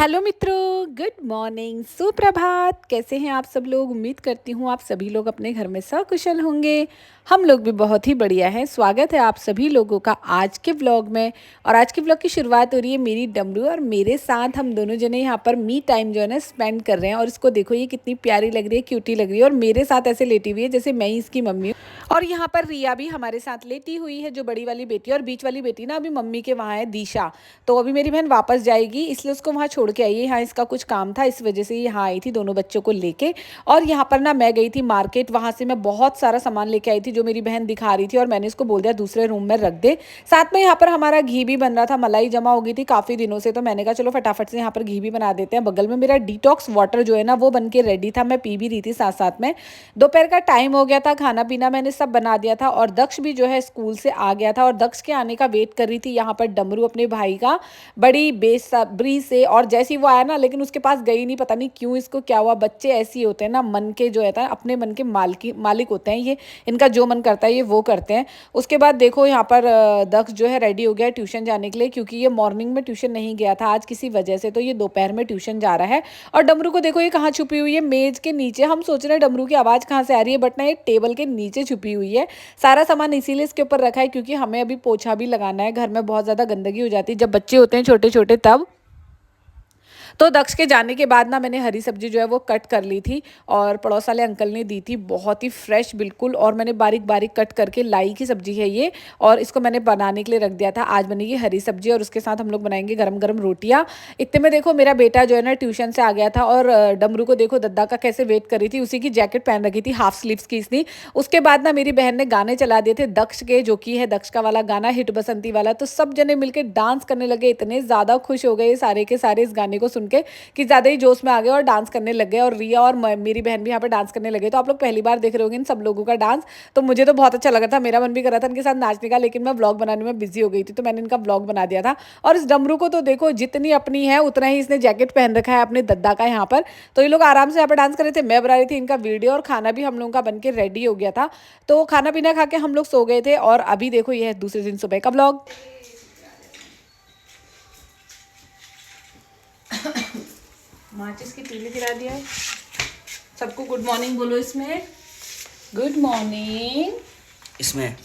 Hello मित्रों, good morning, सुप्रभात। कैसे हैं आप सब लोग? उम्मीद करती हूँ आप सभी लोग अपने घर में सकुशल होंगे। हम लोग भी बहुत ही बढ़िया हैं। स्वागत है आप सभी लोगों का आज के व्लॉग में। और आज के व्लॉग की शुरुआत हो रही है मेरी डमरू और मेरे साथ। हम दोनों जने यहाँ पर मी टाइम जो है ना स्पेंड कर रहे हैं। और इसको देखो, ये कितनी प्यारी लग रही है, क्यूटी लग रही है और मेरे साथ ऐसे लेटी हुई है जैसे मैं ही इसकी मम्मी हूँ। और यहाँ पर रिया भी हमारे साथ लेटी हुई है, जो बड़ी वाली बेटी है। और बीच वाली बेटी ना अभी मम्मी के वहाँ है, दिशा। तो अभी मेरी बहन वापस जाएगी, इसलिए उसको वहाँ छोड़ के आई है। यहाँ इसका कुछ काम था, इस वजह से यहाँ आई थी दोनों बच्चों को लेके। और यहाँ पर ना मैं गई थी मार्केट, वहाँ से मैं बहुत सारा सामान लेके आई थी जो मेरी बहन दिखा रही थी। और मैंने इसको बोल दिया दूसरे रूम में रख दे। साथ में यहाँ पर हमारा घी भी बन रहा था, मलाई जमा हो गई थी काफ़ी दिनों से। तो मैंने कहा चलो फटाफट से यहाँ पर घी भी बना देते हैं। बगल में मेरा डिटॉक्स वाटर जो है ना वो बन के रेडी था, मैं पी भी रही थी साथ साथ में। दोपहर का टाइम हो गया था, खाना पीना मैंने सब बना दिया था। और दक्ष भी जो है स्कूल से आ गया था और दक्ष के आने का वेट कर रही थी यहाँ पर डमरू अपने भाई का, बड़ी बेसब्री से। और जैसे ही वो आया ना, लेकिन उसके पास गई नहीं, पता नहीं क्यों, इसको क्या हुआ। बच्चे ऐसे ही होते हैं ना, मन के जो है ना, अपने मन के मालिक होते हैं ये। इनका जो मन करता है ये वो करते हैं। उसके बाद देखो यहाँ पर दक्ष जो है रेडी हो गया है ट्यूशन जाने के लिए, क्योंकि ये मॉर्निंग में ट्यूशन नहीं गया था आज किसी वजह से, तो ये दोपहर में ट्यूशन जा रहा है। और डमरू को देखो, ये कहाँ छुपी हुई है, मेज के नीचे। हम सोच रहे हैं डमरू की आवाज़ कहाँ से आ रही है, बट ना ये टेबल के नीचे छुपी हुई है। सारा सामान इसीलिए इसके ऊपर रखा है क्योंकि हमें अभी पोछा भी लगाना है। घर में बहुत ज़्यादा गंदगी हो जाती है जब बच्चे होते हैं छोटे छोटे तब। तो दक्ष के जाने के बाद ना मैंने हरी सब्जी जो है वो कट कर ली थी और पड़ोस वाले अंकल ने दी थी, बहुत ही फ्रेश बिल्कुल। और मैंने बारीक बारीक कट करके, लाई की सब्जी है ये, और इसको मैंने बनाने के लिए रख दिया था। आज बनेगी हरी सब्जी और उसके साथ हम लोग बनाएंगे गरम गरम रोटियाँ। इतने में देखो मेरा बेटा जो है ना ट्यूशन से आ गया था। और डमरू को देखो दद्दा का कैसे वेट कर रही थी, उसी की जैकेट पहन रखी थी, हाफ स्लीव्स की इसने। उसके बाद ना मेरी बहन ने गाने चला दिए थे दक्ष के, जो कि है दक्ष का वाला गाना, हिट बसंती वाला। तो सब जने मिलकर डांस करने लगे, इतने ज़्यादा खुश हो गए सारे के सारे इस गाने को सुन के कि ज़्यादा ही जोश में आ गए और डांस करने लग गए। और रिया और मेरी बहन भी यहाँ पर डांस करने लगे। तो आप लोग पहली बार देख रहे होंगे इन सब लोगों का डांस। तो मुझे तो बहुत अच्छा लगा था, मेरा मन भी कर रहा था इनके साथ नाचने का, लेकिन मैं व्लॉग बनाने में बिजी हो गई थी, तो मैंने इनका व्लॉग बना दिया था। और इस डमरू को तो देखो, जितनी अपनी है उतना ही इसने जैकेट पहन रखा है अपने दद्दा का यहाँ पर। तो ये लोग आराम से यहाँ पर डांस कर रहे थे, मैं बना रही थी इनका वीडियो। और खाना भी हम लोगों का बन के रेडी हो गया था। तो खाना पीना खा के हम लोग सो गए थे। और अभी देखो ये है दूसरे दिन सुबह का व्लॉग। माचिस की तीली गिरा दिया है। सबको गुड मॉर्निंग बोलो इसमें। गुड मॉर्निंग इसमें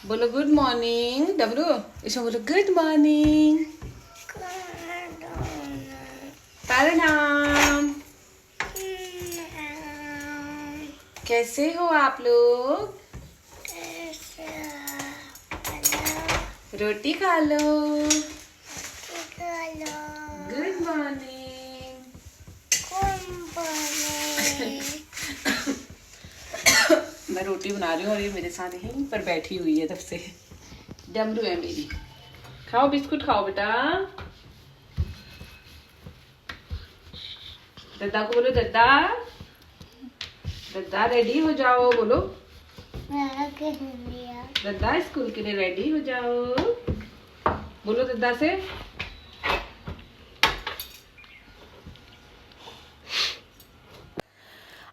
बोलो, गुड मॉर्निंग डबरू। इसमें बोलो गुड मॉर्निंग, प्रणाम। कैसे हो आप लोग? रोटी खा लो। Good morning. मैं रोटी बना रही हूँ और ये मेरे साथ यहीं पर बैठी हुई है तब से। डमरू है मेरी। खाओ बिस्कुट खाओ बेटा। दद्दा को बोलो, दद्दा दद्दा रेडी हो जाओ, बोलो दद्दा स्कूल के लिए रेडी हो जाओ, बोलो दद्दा से।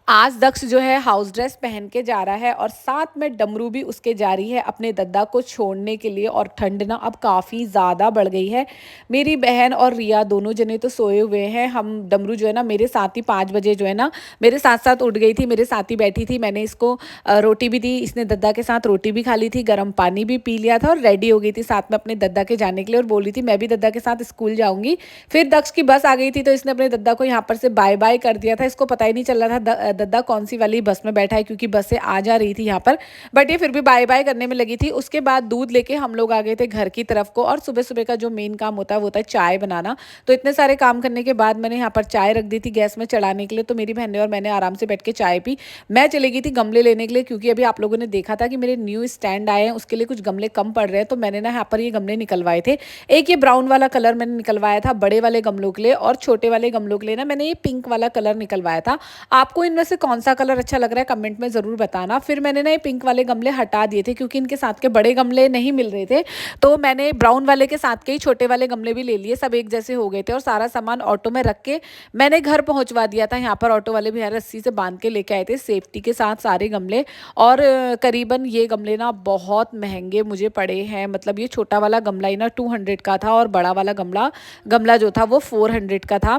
आज दक्ष जो है हाउस ड्रेस पहन के जा रहा है और साथ में डमरू भी उसके जा रही है अपने दद्दा को छोड़ने के लिए। और ठंड ना अब काफ़ी ज़्यादा बढ़ गई है। मेरी बहन और रिया दोनों जने तो सोए हुए हैं। हम डमरू जो है ना मेरे साथ ही 5 बजे जो है ना मेरे साथ साथ उठ गई थी, मेरे साथ ही बैठी थी। मैंने इसको रोटी भी दी, इसने दद्दा के साथ रोटी भी खा ली थी, गर्म पानी भी पी लिया था और रेडी हो गई थी साथ में अपने दद्दा के जाने के लिए। और बोली थी मैं भी दद्दा के साथ स्कूल जाऊँगी। फिर दक्ष की बस आ गई थी तो इसने अपने दद्दा को यहाँ पर से बाय बाय कर दिया था। इसको पता ही नहीं चल रहा था दद्दा कौन सी वाली बस में बैठा है, क्योंकि बस से आ जा रही थी यहाँ पर। बट ये फिर भी बाय बाय करने में लगी थी। उसके बाद दूध लेके हम लोग आ गए थे घर की तरफ को। और सुबह सुबह का जो मेन काम होता है वो होता है चाय बनाना। तो इतने सारे काम करने के बाद मैंने यहाँ पर चाय रख दी थी गैस में चढ़ाने के लिए। तो मेरी बहन ने और मैंने आराम से बैठ के चाय पी। मैं चली गई थी गमले लेने के लिए, क्योंकि अभी आप लोगों ने देखा था कि मेरे न्यू स्टैंड आए हैं, उसके लिए कुछ गमले कम पड़ रहे हैं। तो मैंने ना यहाँ पर ये गमले निकलवाए थे। एक ये ब्राउन वाला कलर मैंने निकलवाया था बड़े वाले गमलों के लिए, और छोटे वाले गमलों के लिए ना मैंने ये पिंक वाला कलर निकलवाया था। आपको इनमें से कौन सा कलर अच्छा लग रहा है कमेंट में ज़रूर बताना। फिर मैंने ना ये पिंक वाले गमले हटा दिए थे क्योंकि इनके साथ के बड़े गमले नहीं मिल रहे थे, तो मैंने ब्राउन वाले के साथ के ही छोटे वाले गमले भी ले लिए, सब एक जैसे हो गए थे। और सारा सामान ऑटो में रख के मैंने घर पहुँचवा दिया था। यहाँ पर ऑटो वाले भैया रस्सी से बांध के लेके आए थे सेफ्टी के साथ सारे गमले। और करीबन ये गमले ना बहुत महंगे मुझे पड़े हैं, मतलब ये छोटा वाला गमला ही ना 200 का था और बड़ा वाला गमला गमला जो था वो 400 का था।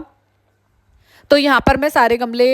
तो यहाँ पर मैं सारे गमले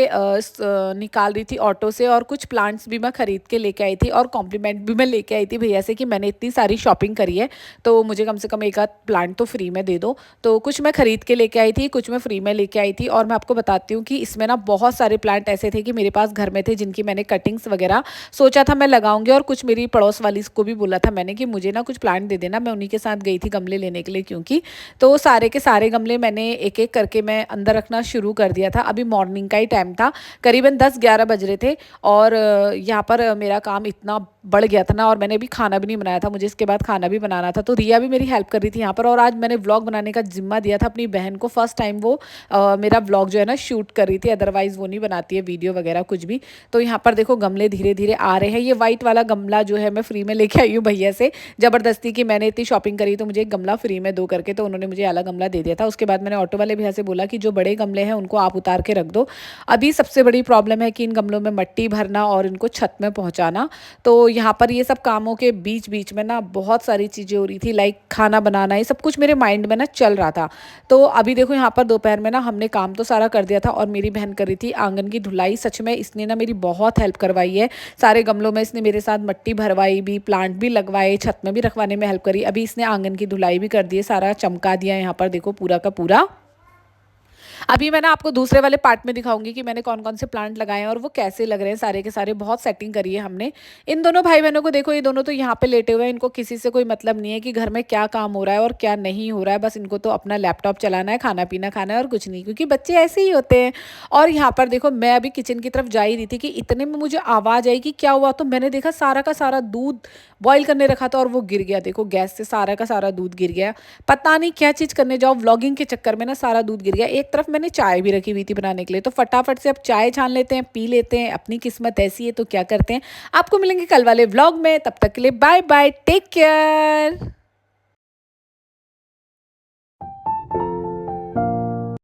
निकाल रही थी ऑटो से, और कुछ प्लांट्स भी मैं ख़रीद के लेके आई थी, और कॉम्प्लीमेंट भी मैं लेके आई थी भैया से कि मैंने इतनी सारी शॉपिंग करी है तो मुझे कम से कम एक आध प्लांट तो फ्री में दे दो। तो कुछ मैं ख़रीद के लेके आई थी, कुछ मैं फ्री में लेके आई थी। और मैं आपको बताती हूँ कि इसमें ना बहुत सारे प्लांट ऐसे थे कि मेरे पास घर में थे, जिनकी मैंने कटिंग्स वगैरह सोचा था मैं लगाऊंगी। और कुछ मेरी पड़ोस वाली को भी बोला था मैंने कि मुझे ना कुछ प्लांट दे देना, मैं उन्हीं के साथ गई थी गमले लेने के लिए क्योंकि। तो सारे के सारे गमले मैंने एक एक करके मैं अंदर रखना शुरू कर दिया था। अभी मॉर्निंग का ही टाइम था, करीबन 10-11 बज रहे थे। और यहाँ पर मेरा काम इतना बढ़ गया था ना, और मैंने अभी खाना भी नहीं बनाया था, मुझे इसके बाद खाना भी बनाना था। तो रिया भी मेरी हेल्प कर रही थी यहाँ पर। और आज मैंने व्लॉग बनाने का जिम्मा दिया था अपनी बहन को, फर्स्ट टाइम वो मेरा व्लॉग जो है ना शूट कर रही थी, अदरवाइज़ वो नहीं बनाती है वीडियो वगैरह कुछ भी। तो यहाँ पर देखो गमले धीरे धीरे आ रहे हैं। ये वाइट वाला गमला जो है मैं फ्री में लेके आई हूँ भैया से, ज़बरदस्ती की मैंने इतनी शॉपिंग करी तो मुझे एक गमला फ्री में दो करके, तो उन्होंने मुझे अलग गमला दे दिया था। उसके बाद मैंने ऑटो वाले भैया से बोला कि जो बड़े गमले हैं उनको आप उतार के रख दो। अभी सबसे बड़ी प्रॉब्लम है कि इन गमलों में मिट्टी भरना और इनको छत में पहुंचाना। तो यहाँ पर ये सब कामों के बीच बीच में ना बहुत सारी चीज़ें हो रही थी, लाइक खाना बनाना, ये सब कुछ मेरे माइंड में ना चल रहा था। तो अभी देखो यहाँ पर दोपहर में ना हमने काम तो सारा कर दिया था, और मेरी बहन कर रही थी आंगन की धुलाई। सच में इसने ना मेरी बहुत हेल्प करवाई है, सारे गमलों में इसने मेरे साथ मिट्टी भरवाई भी, प्लांट भी लगवाए, छत में भी रखवाने में हेल्प करी। अभी इसने आंगन की धुलाई भी कर दी है, सारा चमका दिया यहाँ पर देखो पूरा का पूरा। अभी मैं ना आपको दूसरे वाले पार्ट में दिखाऊंगी कि मैंने कौन कौन से प्लांट लगाए हैं और वो कैसे लग रहे हैं सारे के सारे। बहुत सेटिंग करी है हमने। इन दोनों भाई बहनों को देखो, ये दोनों तो यहाँ पे लेटे हुए हैं, इनको किसी से कोई मतलब नहीं है कि घर में क्या काम हो रहा है और क्या नहीं हो रहा है। बस इनको तो अपना लैपटॉप चलाना है, खाना पीना खाना है और कुछ नहीं, क्योंकि बच्चे ऐसे ही होते हैं। और यहाँ पर देखो मैं अभी किचन की तरफ जा ही रही थी कि इतने में मुझे आवाज़ आई कि क्या हुआ, तो मैंने देखा सारा का सारा दूध बॉईल करने रखा था और वो गिर गया। देखो गैस से सारा का सारा दूध गिर गया। पता नहीं क्या चीज़ करने जाओ व्लॉगिंग के चक्कर में ना सारा दूध गिर गया। एक तरफ मैंने चाय भी रखी हुई थी बनाने के लिए, तो फटाफट से अब चाय छान लेते हैं, पी लेते हैं। अपनी किस्मत ऐसी है तो क्या करते हैं। आपको मिलेंगे कल वाले व्लॉग में, तब तक के लिए बाय बाय, टेक केयर।